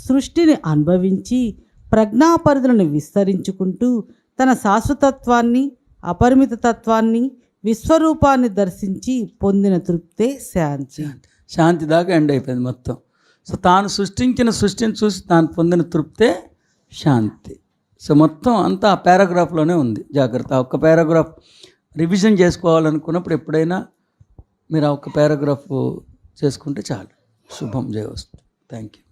సృష్టిని అనుభవించి ప్రజ్ఞాపరిధులను విస్తరించుకుంటూ తన శాశ్వతత్వాన్ని అపరిమిత తత్వాన్ని విశ్వరూపాన్ని దర్శించి పొందిన తృప్తే శాంతి. శాంతి దాకా ఎండ్ అయిపోయింది మొత్తం. సో తాను సృష్టించిన సృష్టిని చూసి తాను పొందిన తృప్తే శాంతి. సో మొత్తం అంతా ఆ పారాగ్రాఫ్లోనే ఉంది. జాగ్రత్త, ఆ ఒక్క పారాగ్రాఫ్ రివిజన్ చేసుకోవాలనుకున్నప్పుడు ఎప్పుడైనా మీరు ఆ ఒక్క పారాగ్రాఫ్ చేసుకుంటే చాలు. శుభం జయవస్తు. Thank you.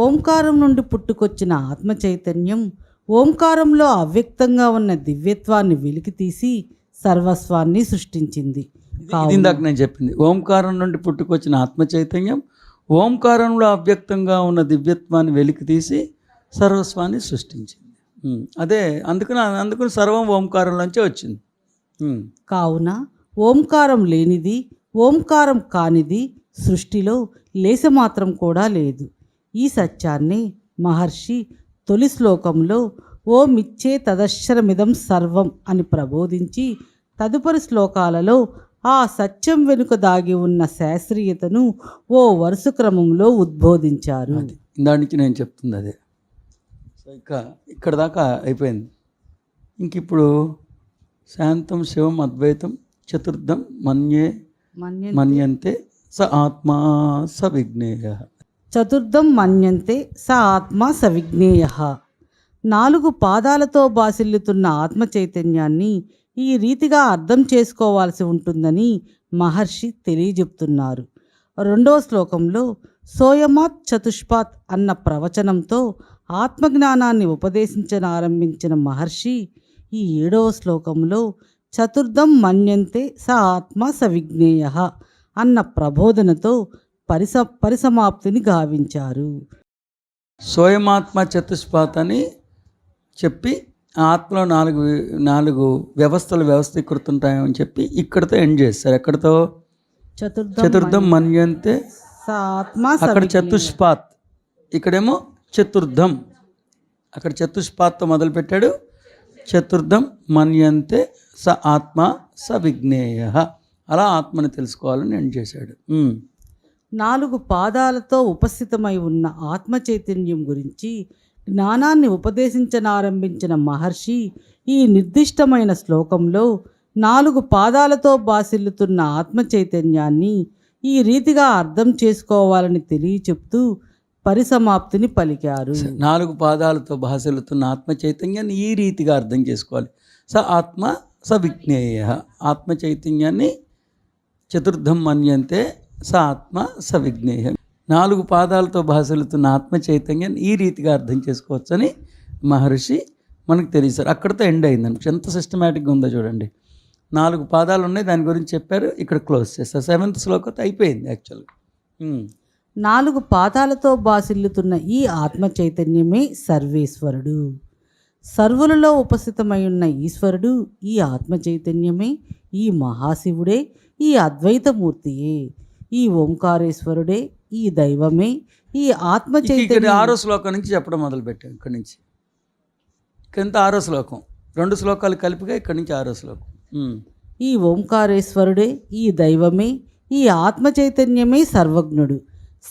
ఓంకారం నుండి పుట్టుకొచ్చిన ఆత్మ చైతన్యం ఓంకారంలో అవ్యక్తంగా ఉన్న దివ్యత్వాన్ని వెలికితీసి సర్వస్వాన్ని సృష్టించింది. ఇది ఇందాక నేను చెప్పింది. ఓంకారం నుండి పుట్టుకొచ్చిన ఆత్మ చైతన్యం ఓంకారంలో అవ్యక్తంగా ఉన్న దివ్యత్వాన్ని వెలికి తీసి సర్వస్వాన్ని సృష్టించింది. అదే అందుకని సర్వం ఓంకారంలోంచే వచ్చింది. కావున ఓంకారం లేనిది ఓంకారం కానిది సృష్టిలో లేశమాత్రం కూడా లేదు. ఈ సత్యాన్ని మహర్షి తొలి శ్లోకంలో ఓమిచ్చే తదక్షరమిదం సర్వం అని ప్రబోధించి తదుపరి శ్లోకాలలో ఆ సత్యం వెనుక దాగి ఉన్న శాస్త్రీయతను ఓ వరుస క్రమంలో ఉద్బోధించారు. దానికి నేను చెప్తుంది అదే. సో ఇక్కడ దాకా అయిపోయింది. ఇంక ఇప్పుడు శాంతం శివం అద్వైతం చతుర్థం మన్యంతే స ఆత్మా స విజ్ఞేయ. చతుర్థం మన్యంతే స ఆత్మ సవిజ్ఞేయ. 4 పాదాలతో బాసిల్లుతున్న ఆత్మ చైతన్యాన్ని ఈ రీతిగా అర్థం చేసుకోవాల్సి ఉంటుందని మహర్షి తెలియజెప్తున్నారు. 2వ శ్లోకంలో సోయమాత్ చతుష్పాత్ అన్న ప్రవచనంతో ఆత్మజ్ఞానాన్ని ఉపదేశించనారంభించిన మహర్షి ఈ 7వ శ్లోకంలో చతుర్థం మన్యంతే స ఆత్మ సవిజ్ఞేయ అన్న ప్రబోధనతో పరిసమాప్తిని గావించారు. సోయమాత్మ చతుష్పాత్ అని చెప్పి ఆత్మలో నాలుగు వ్యవస్థలు వ్యవస్థీకృతుంటాయని చెప్పి ఇక్కడతో ఎండ్ చేస్తారు. ఎక్కడతో చతుర్థం మన్యంతే స ఆత్మ. అక్కడ చతుష్పాత్, ఇక్కడేమో చతుర్థం. అక్కడ చతుష్పాత్తో మొదలుపెట్టాడు. చతుర్థం మన్యంతే స ఆత్మ స విజ్ఞేయ. అలా ఆత్మని తెలుసుకోవాలని ఎండ్ చేశాడు. 4 పాదాలతో ఉపస్థితమై ఉన్న ఆత్మ చైతన్యం గురించి జ్ఞానాన్ని ఉపదేశించనారంభించిన మహర్షి ఈ నిర్దిష్టమైన శ్లోకంలో 4 పాదాలతో బాసిల్లుతున్న ఆత్మ చైతన్యాన్ని ఈ రీతిగా అర్థం చేసుకోవాలని తెలియచెప్తూ పరిసమాప్తిని పలికారు. 4 పాదాలతో బాసిల్లుతున్న ఆత్మ చైతన్యాన్ని ఈ రీతిగా అర్థం చేసుకోవాలి. స ఆత్మ స విజ్ఞేయ. ఆత్మ చైతన్యాన్ని చతుర్థం మన్యంతే స ఆత్మ స విజ్ఞేయ. 4 పాదాలతో భాషలుతున్న ఆత్మ చైతన్యాన్ని ఈ రీతిగా అర్థం చేసుకోవచ్చని మహర్షి మనకు తెలియసారు. అక్కడితో ఎండ్ అయిందండి. ఎంత సిస్టమేటిక్గా ఉందో చూడండి. 4 పాదాలు ఉన్నాయి, దాని గురించి చెప్పారు, ఇక్కడ క్లోజ్ చేస్తారు. 7th శ్లోకంతో అయిపోయింది యాక్చువల్గా. 4 పాదాలతో బాసిల్లుతున్న ఈ ఆత్మ చైతన్యమే సర్వేశ్వరుడు. సర్వులలో ఉపస్థితమై ఉన్న ఈశ్వరుడు ఈ ఆత్మ చైతన్యమే, ఈ మహాశివుడే, ఈ అద్వైతమూర్తియే, ఈ ఓంకారేశ్వరుడే, ఈ దైవమే, ఈ ఆత్మ చైతన్యం. 6వ శ్లోకం నుంచి చెప్పడం మొదలుపెట్టాం. ఇక్కడి నుంచి కింద 6వ శ్లోకం, 2 శ్లోకాలు కలిపిగా ఇక్కడి నుంచి 6వ శ్లోకం. ఈ ఓంకారేశ్వరుడే, ఈ దైవమే, ఈ ఆత్మ చైతన్యమే సర్వజ్ఞుడు.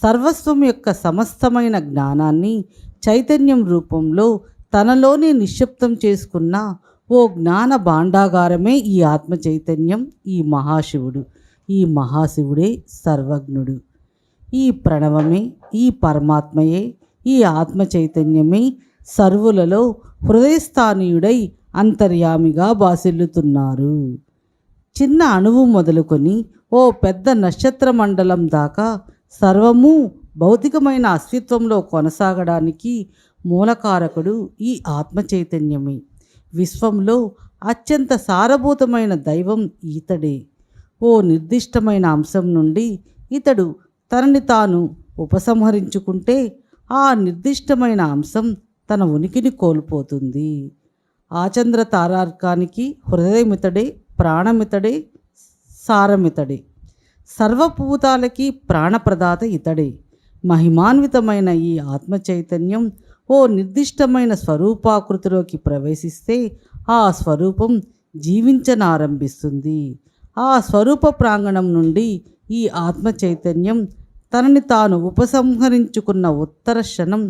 సర్వస్వం యొక్క సమస్తమైన జ్ఞానాన్ని చైతన్యం రూపంలో తనలోనే నిశ్శబ్దం చేసుకున్న ఓ జ్ఞాన భాండాగారమే ఈ ఆత్మ చైతన్యం, ఈ మహాశివుడు. ఈ మహాశివుడే సర్వజ్ఞుడు. ఈ ప్రణవమే, ఈ పరమాత్మయే, ఈ ఆత్మ చైతన్యమే సర్వులలో హృదయస్థానీయుడై అంతర్యామిగా బాసిల్లుతున్నారు. చిన్న అణువు మొదలుకొని ఓ పెద్ద నక్షత్ర మండలం దాకా సర్వము భౌతికమైన అస్తిత్వంలో కొనసాగడానికి మూలకారకుడు ఈ ఆత్మ చైతన్యమే. విశ్వంలో అత్యంత సారభూతమైన దైవం ఈతడే. ఓ నిర్దిష్టమైన అంశం నుండి ఇతడు తనని తాను ఉపసంహరించుకుంటే ఆ నిర్దిష్టమైన అంశం తన ఉనికిని కోల్పోతుంది. ఆచంద్ర తారార్కానికి హృదయమితడే, ప్రాణమితడే, సారమితడే, సర్వభూతాలకి ప్రాణప్రదాత ఇతడే. మహిమాన్వితమైన ఈ ఆత్మ చైతన్యం ఓ నిర్దిష్టమైన స్వరూపాకృతిలోకి ప్రవేశిస్తే ఆ స్వరూపం జీవించనారంభిస్తుంది. ఆ స్వరూప ప్రాంగణం నుండి ఈ ఆత్మ చైతన్యం తనని తాను ఉపసంహరించుకున్న ఉత్తర క్షణం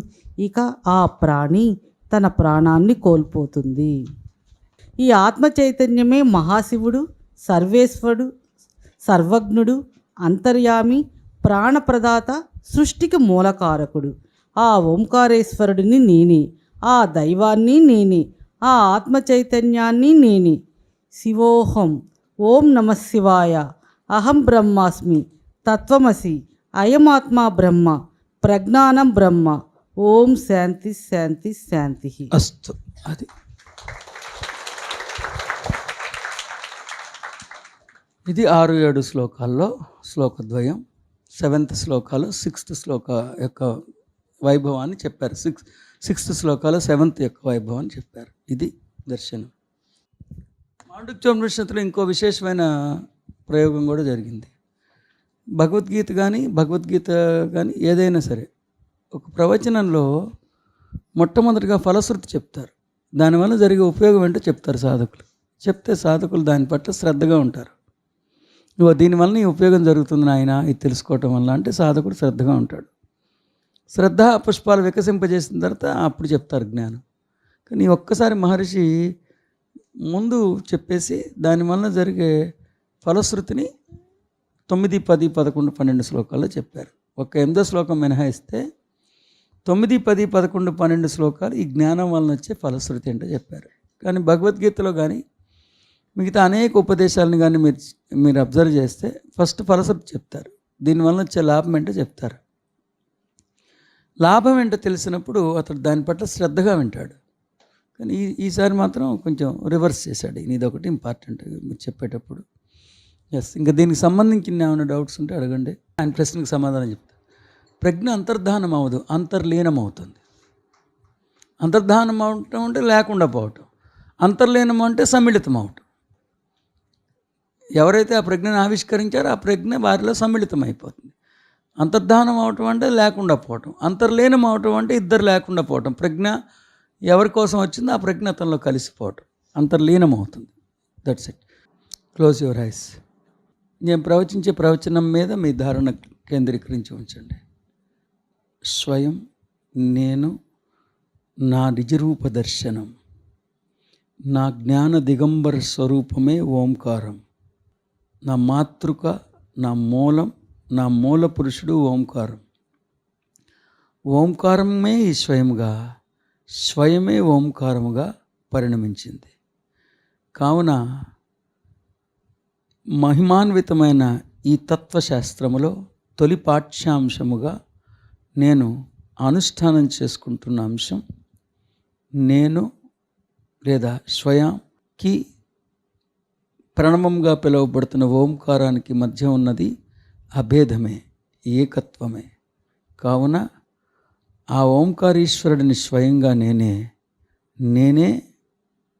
ఇక ఆ ప్రాణి తన ప్రాణాన్ని కోల్పోతుంది. ఈ ఆత్మ చైతన్యమే మహాశివుడు, సర్వేశ్వరుడు, సర్వజ్ఞుడు, అంతర్యామి, ప్రాణప్రదాత, సృష్టికి మూలకారకుడు. ఆ ఓంకారేశ్వరుడిని నేనే, ఆ దైవాన్ని నేనే, ఆ ఆత్మ చైతన్యాన్ని నేనే. శివోహం, ఓం నమః శివాయ, అహం బ్రహ్మాస్మి, తత్వమసి, అయమాత్మా బ్రహ్మ, ప్రజ్ఞానం బ్రహ్మ. ఓం శాంతి శాంతి శాంతి. అస్తు. అది ఇది 6-7 శ్లోకాల్లో శ్లోకద్వయం. 7th శ్లోకాలు 6th శ్లోక యొక్క వైభవాన్ని చెప్పారు. 6th శ్లోకాలు 7th యొక్క వైభవాన్ని చెప్పారు. ఇది దర్శనం. మాండుక్యోపనిషత్తులో ఇంకో విశేషమైన ప్రయోగం కూడా జరిగింది. భగవద్గీత కానీ ఏదైనా సరే ఒక ప్రవచనంలో మొట్టమొదటిగా ఫలశ్రుతి చెప్తారు. దానివల్ల జరిగే ఉపయోగం ఏంటో చెప్తారు సాధకులు. చెప్తే సాధకులు దాని పట్ల శ్రద్ధగా ఉంటారు. దీనివల్ల ఈ ఉపయోగం జరుగుతుంది నాయన, ఇది తెలుసుకోవటం వల్ల అంటే సాధకుడు శ్రద్ధగా ఉంటాడు. శ్రద్ధ పుష్పాలు వికసింపజేసిన తర్వాత అప్పుడు చెప్తారు జ్ఞానం. కానీ ఒక్కసారి మహర్షి ముందు చెప్పేసి దానివల్ల జరిగే ఫలశ్రుతిని 9, 10, 11, 12 శ్లోకాల్లో చెప్పారు. ఒక 8వ శ్లోకం మినహాయిస్తే 9, 10, 11, 12 శ్లోకాలు ఈ జ్ఞానం వలన వచ్చే ఫలశ్రుతి ఏంటో చెప్పారు. కానీ భగవద్గీతలో కానీ మిగతా అనేక ఉపదేశాలను కానీ మీరు అబ్జర్వ్ చేస్తే ఫస్ట్ ఫలశ్రుతి చెప్తారు. దీనివల్ల వచ్చే లాభం ఏంటో చెప్తారు. లాభం ఏంటో తెలిసినప్పుడు అతడు దాని పట్ల శ్రద్ధగా వింటాడు. కానీ ఈసారి మాత్రం కొంచెం రివర్స్ చేశాడు. ఇదొకటి ఇంపార్టెంట్ మీరు చెప్పేటప్పుడు. ఇంకా దీనికి సంబంధించి ఏమైనా డౌట్స్ ఉంటే అడగండి. ఆయన ప్రశ్నకు సమాధానం చెప్తాను. ప్రజ్ఞ అంతర్ధానం అవ్వదు, అంతర్లీనం అవుతుంది. అంతర్ధానం అవటం అంటే లేకుండా పోవటం, అంతర్లీనం అంటే సమ్మిళితం అవటం. ఎవరైతే ఆ ప్రజ్ఞను ఆవిష్కరించారో ఆ ప్రజ్ఞ వారిలో సమ్మిళితం అయిపోతుంది. అంతర్ధానం అవటం అంటే లేకుండా పోవటం, అంతర్లీనం అవటం అంటే ఇద్దరు లేకుండా పోవటం. ప్రజ్ఞ ఎవరి కోసం వచ్చిందో ఆ ప్రజ్ఞ అతనిలో కలిసిపోవటం, అంతర్లీనం అవుతుంది. That's it. Close your eyes. నేను ప్రవచించే ప్రవచనం మీద మీ ధారణ కేంద్రీకరించి ఉంచండి. స్వయం నేను, నా నిజరూప దర్శనం, నా జ్ఞాన దిగంబర స్వరూపమే ఓంకారం. నా మాతృక, నా మూలం, నా మూల పురుషుడు ఓంకారం. ఓంకారమే ఈ స్వయమే ఓంకారముగా పరిణమించింది. కావున మహిమాన్వితమైన ఈ తత్వశాస్త్రములో తొలి పాఠ్యాంశముగా నేను అనుష్ఠానం చేసుకుంటున్న అంశం నేను లేదా స్వయంకి ప్రణవంగా పిలువబడుతున్న ఓంకారానికి మధ్య ఉన్నది అభేదమే, ఏకత్వమే. కావున ఆ ఓంకారీశ్వరుడిని స్వయంగా నేనే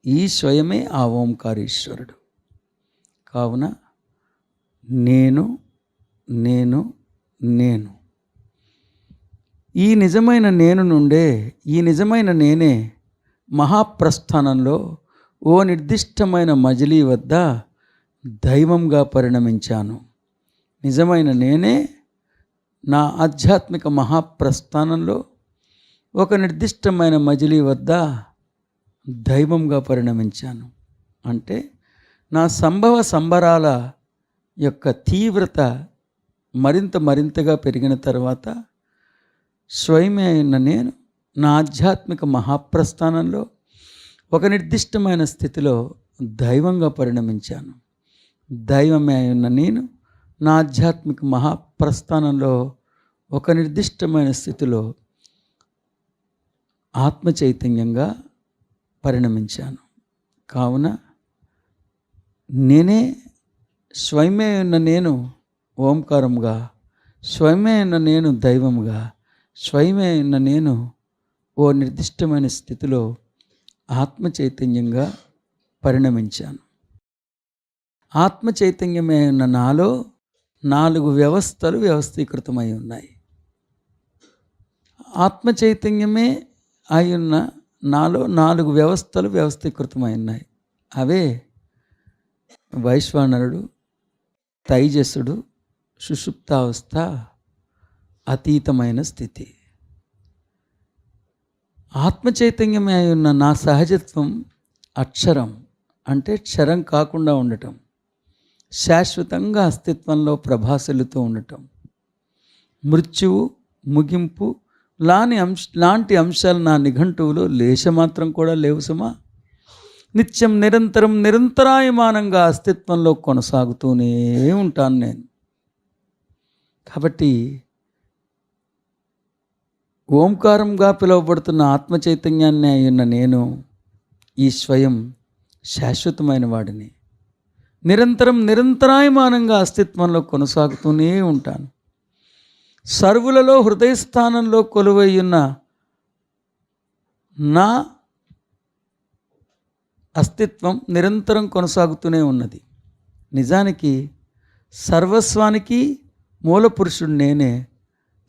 ఈ స్వయమే ఆ ఓంకారీశ్వరుడు. కావున నేను ఈ నిజమైన నేను నుండే, ఈ నిజమైన నేనే మహాప్రస్థానంలో ఓ నిర్దిష్టమైన మజిలీ వద్ద దైవంగా పరిణమించాను. నిజమైన నేనే నా ఆధ్యాత్మిక మహాప్రస్థానంలో ఒక నిర్దిష్టమైన మజిలీ వద్ద దైవంగా పరిణమించాను. అంటే నా సంభవ సంబరాల యొక్క తీవ్రత మరింతగా పెరిగిన తర్వాత స్వయమే అయిన నేను నా ఆధ్యాత్మిక మహాప్రస్థానంలో ఒక నిర్దిష్టమైన స్థితిలో దైవంగా పరిణమించాను. దైవమే అయిన నేను నా ఆధ్యాత్మిక మహాప్రస్థానంలో ఒక నిర్దిష్టమైన స్థితిలో ఆత్మ చైతన్యంగా పరిణమించాను. కావున నేనే స్వయమే ఉన్న నేను ఓంకారంగా, స్వయమే ఉన్న నేను దైవంగా, స్వయమే ఉన్న నేను ఓ నిర్దిష్టమైన స్థితిలో ఆత్మ చైతన్యంగా పరిణమించాను. ఆత్మ చైతన్యమే ఉన్న నాలో 4 వ్యవస్థలు వ్యవస్థీకృతమై ఉన్నాయి. ఆత్మ చైతన్యమే అయ్యున్న నాలో 4 వ్యవస్థలు వ్యవస్థీకృతమై ఉన్నాయి. అవే వైశ్వానరుడు, తైజసుడు, సుషుప్తావస్థ, అతీతమైన స్థితి. ఆత్మ చైతన్యమే అయి ఉన్న నా సహజత్వం అక్షరం, అంటే క్షరం కాకుండా ఉండటం, శాశ్వతంగా అస్తిత్వంలో ప్రభాసలుతూ ఉండటం. మృత్యువు, ముగింపు లాంటి అంశాలు నా నిఘంటువులో లేశమాత్రం కూడా లేవు సుమా. నిత్యం నిరంతరాయమానంగా అస్తిత్వంలో కొనసాగుతూనే ఉంటాను నేను. కాబట్టి ఓంకారంగా పిలువబడుతున్న ఆత్మ చైతన్యాన్ని అయిన నేను ఈ స్వయం శాశ్వతమైన వాడిని. నిరంతరాయమానంగా అస్తిత్వంలో కొనసాగుతూనే ఉంటాను. సర్వులలో హృదయస్థానంలో కొలువై ఉన్న నా అస్తిత్వం నిరంతరం కొనసాగుతూనే ఉన్నది. నిజానికి సర్వస్వానికి మూల పురుషుడు నేనే.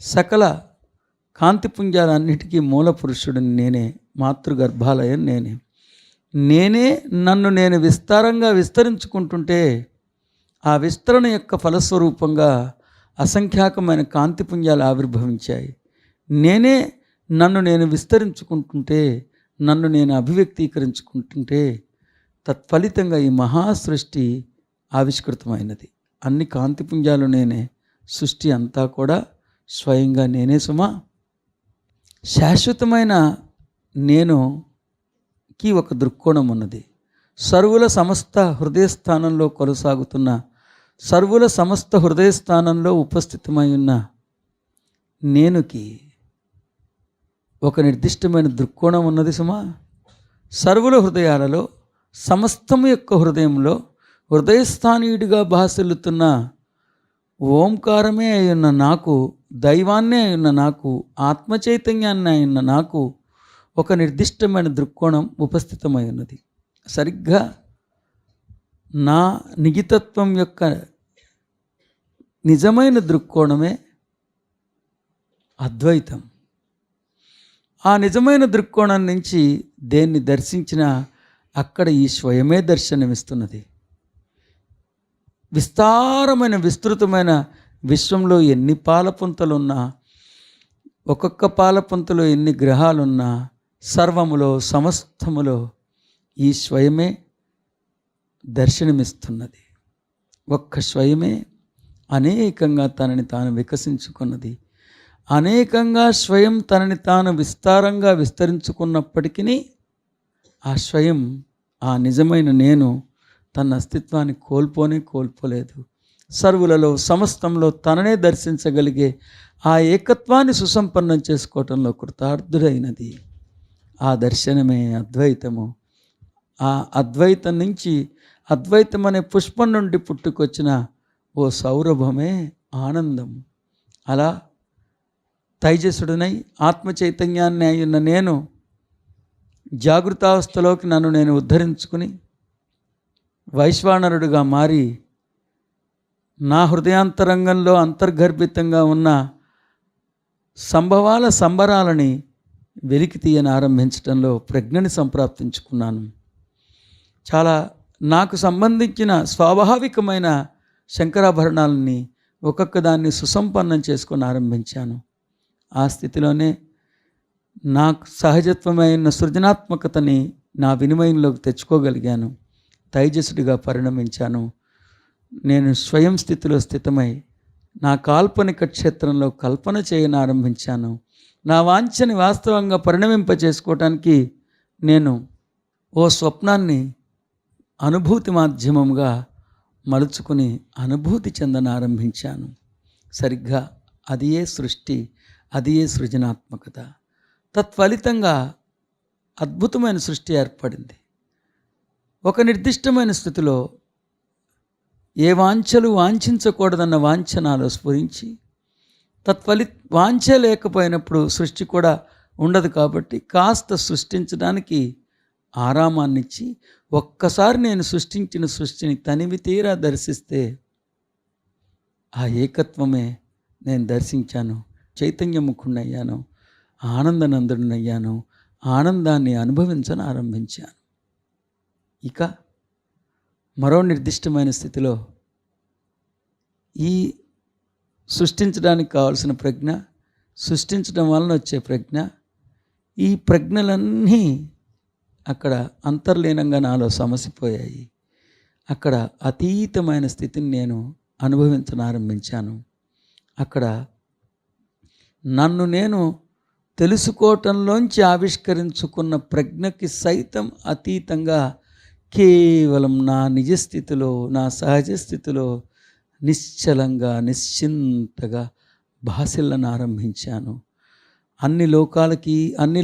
సకల కాంతిపుంజాలన్నిటికీ మూల పురుషుడిని నేనే. మాతృగర్భాలయం నేనే నన్ను నేను విస్తారంగా విస్తరించుకుంటుంటే ఆ విస్తరణ యొక్క ఫలస్వరూపంగా అసంఖ్యాకమైన కాంతిపుంజాలు ఆవిర్భవించాయి. నేనే నన్ను నేను విస్తరించుకుంటుంటే, నన్ను నేను అభివ్యక్తీకరించుకుంటుంటే తత్ఫలితంగా ఈ మహాసృష్టి ఆవిష్కృతమైనది. అన్ని కాంతిపుంజాలు నేనే. సృష్టి అంతా కూడా స్వయంగా నేనే సుమా. శాశ్వతమైన నేనుకి ఒక దృక్కోణం ఉన్నది. సర్వుల సమస్త హృదయస్థానంలో కొనసాగుతున్న, సర్వుల సమస్త హృదయస్థానంలో ఉపస్థితమై ఉన్న నేనుకి ఒక నిర్దిష్టమైన దృక్కోణం ఉన్నది సుమా. సర్వుల హృదయాలలో, సమస్తము యొక్క హృదయంలో హృదయస్థానీయుడిగా భాసిల్లుతున్న ఓంకారమే అయ్యున్న నాకు, దైవాన్నే అయ్యున్న నాకు, ఆత్మచైతన్యాన్ని అయ్యున్న నాకు ఒక నిర్దిష్టమైన దృక్కోణం ఉపస్థితమై ఉన్నది. సరిగ్గా నా నిగితత్వం యొక్క నిజమైన దృక్కోణమే అద్వైతం. ఆ నిజమైన దృక్కోణం నుంచి దేన్ని దర్శించినా అక్కడ ఈ స్వయమే దర్శనమిస్తున్నది. విస్తారమైన విస్తృతమైన విశ్వంలో ఎన్ని పాలపుంతలున్నా, ఒక్కొక్క పాలపుంతలో ఎన్ని గ్రహాలున్నా, సర్వములో సమస్తములో ఈ స్వయమే దర్శనమిస్తున్నది. ఒక్క స్వయమే అనేకంగా తనని తాను వికసించుకున్నది. అనేకంగా స్వయం తనని తాను విస్తారంగా విస్తరించుకున్నప్పటికీ ఆ స్వయం, ఆ నిజమైన నేను తన అస్తిత్వాన్ని కోల్పోలేదు. సర్వులలో సమస్తంలో తననే దర్శించగలిగే ఆ ఏకత్వాన్ని సుసంపన్నం చేసుకోవటంలో కృతార్థుడైనది. ఆ దర్శనమే అద్వైతము. ఆ అద్వైతం నుంచి, అద్వైతం అనే పుష్పం నుండి పుట్టుకొచ్చిన ఓ సౌరభమే ఆనందం. అలా తైజసుడునై ఆత్మ చైతన్యాన్ని అయిన నేను జాగృతావస్థలోకి నన్ను నేను ఉద్ధరించుకుని వైశ్వానరుడిగా మారి నా హృదయాంతరంగంలో అంతర్గర్భితంగా ఉన్న సంభవాల సంబరాలని వెలికి తీయని ఆరంభించడంలో ప్రజ్ఞని సంప్రాప్తించుకున్నాను. చాలా నాకు సంబంధించిన స్వాభావికమైన శంకరాభరణాలని ఒక్కొక్క దాన్ని సుసంపన్నం చేసుకొని ఆరంభించాను. ఆ స్థితిలోనే నాకు సహజత్వమైన సృజనాత్మకతని నా వినిమయంలోకి తెచ్చుకోగలిగాను. తైజసుడిగా పరిణమించాను. నేను స్వయం స్థితిలో స్థితమై నా కాల్పనిక క్షేత్రంలో కల్పన చేయని ఆరంభించాను. నా వాంఛని వాస్తవంగా పరిణమింపచేసుకోవటానికి నేను ఓ స్వప్నాన్ని అనుభూతి మాధ్యమంగా మలుచుకుని అనుభూతి చెందన ఆరంభించాను. సరిగ్గా అది ఏ సృష్టి, అది ఏ సృజనాత్మకత. తత్ఫలితంగా అద్భుతమైన సృష్టి ఏర్పడింది. ఒక నిర్దిష్టమైన స్థితిలో ఏ వాంఛలు వాంఛించకూడదన్న వాంఛ నాలో స్ఫురించి, వాంఛ లేకపోయినప్పుడు సృష్టి కూడా ఉండదు. కాబట్టి కాస్త సృష్టించడానికి ఆరామాన్నిచ్చి ఒక్కసారి నేను సృష్టించిన సృష్టిని తనివి తీరా దర్శిస్తే ఆ ఏకత్వమే నేను దర్శించాను, చైతన్యముఖుణ్ణయ్యాను, ఆనందనందుడినయ్యాను, ఆనందాన్ని అనుభవించని ఆరంభించాను. ఇక మరో నిర్దిష్టమైన స్థితిలో ఈ సృష్టించడానికి కావాల్సిన ప్రజ్ఞ, సృష్టించడం వలన వచ్చే ప్రజ్ఞ, ఈ ప్రజ్ఞలన్నీ అక్కడ అంతర్లీనంగా నాలో సమసిపోయాయి. అక్కడ అతీతమైన స్థితిని నేను అనుభవించనారంభించాను. అక్కడ నన్ను నేను తెలుసుకోవటంలోంచి ఆవిష్కరించుకున్న ప్రజ్ఞకి సైతం అతీతంగా కేవలం నా నిజస్థితిలో, నా సహజ స్థితిలో నిశ్చలంగా, నిశ్చింతగా భాసిల్లను ఆరంభించాను. అన్ని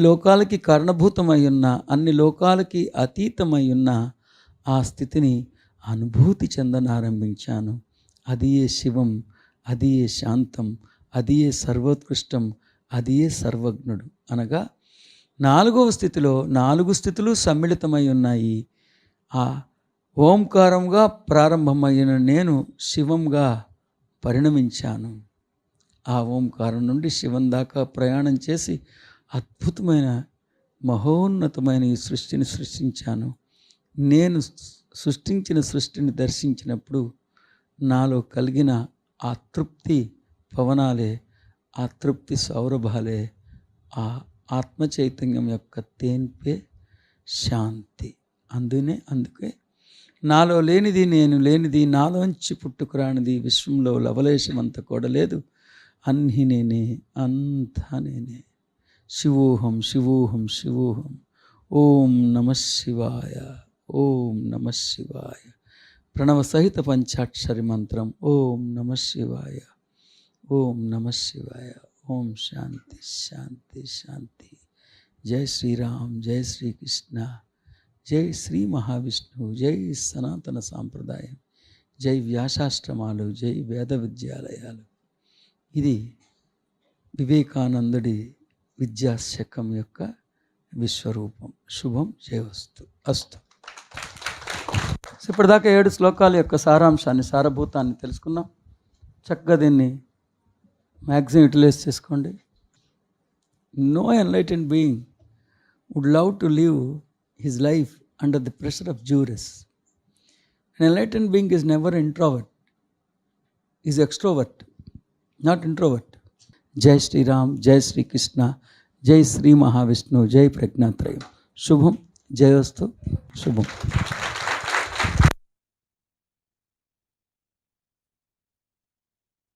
లోకాలకి కారణభూతమై ఉన్న, అన్ని లోకాలకి అతీతమై ఉన్న ఆ స్థితిని అనుభూతి చెందనారంభించాను. అది ఏ శివం, అది ఏ శాంతం, అది ఏ సర్వోత్కృష్టం, అది ఏ సర్వజ్ఞుడు. అనగా 4వ స్థితిలో 4 స్థితులు సమ్మిళితమై ఉన్నాయి. ఆ ఓంకారంగా ప్రారంభమైన నేను శివంగా పరిణమించాను. ఆ ఓంకారం నుండి శివం దాకా ప్రయాణం చేసి అద్భుతమైన మహోన్నతమైన ఈ సృష్టిని సృష్టించాను. నేను సృష్టించిన సృష్టిని దర్శించినప్పుడు నాలో కలిగిన ఆ తృప్తి పవనాలే, ఆ తృప్తి సౌరభాలే, ఆ ఆత్మ చైతన్యం యొక్క తేన్పే శాంతి. అందుకే నాలో లేనిది, నేను లేనిది, నాలోంచి పుట్టుకురానిది విశ్వంలో లవలేశమంత కూడా లేదు. అన్నీ నేనే, అంతా నేనే. శివోహం శివోహం శివోహం. ఓం నమః శివాయ, ఓం నమః శివాయ. ప్రణవ సహిత పంచాక్షరి మంత్రం ఓం నమః శివాయ, ఓం నమః శివాయ. ఓం శాంతి శాంతి శాంతి. జై శ్రీరామ్, జై శ్రీకృష్ణ, జై శ్రీ మహావిష్ణువు, జై సనాతన సాంప్రదాయం, జై వ్యాసాశ్రమాలు, జై వేద విద్యాలయాలు. ఇది వివేకానందుడి విద్యాశకం యొక్క విశ్వరూపం. శుభం జయవస్తు అస్తు. ఇప్పటిదాకా 7 శ్లోకాల యొక్క సారాంశాన్ని, సారభూతాన్ని తెలుసుకున్నాం. చక్కగా దీన్ని మ్యాక్సిమం యూటిలైజ్ చేసుకోండి. No enlightened being would love to live his life under the pressure of duress. An enlightened being is never introvert, is extrovert, not introvert. Jai Shri Ram, Jai Shri Krishna, Jai Shri Mahavishnu, Jai Prajnatrayam. Shubham, Jayastu, Shubham.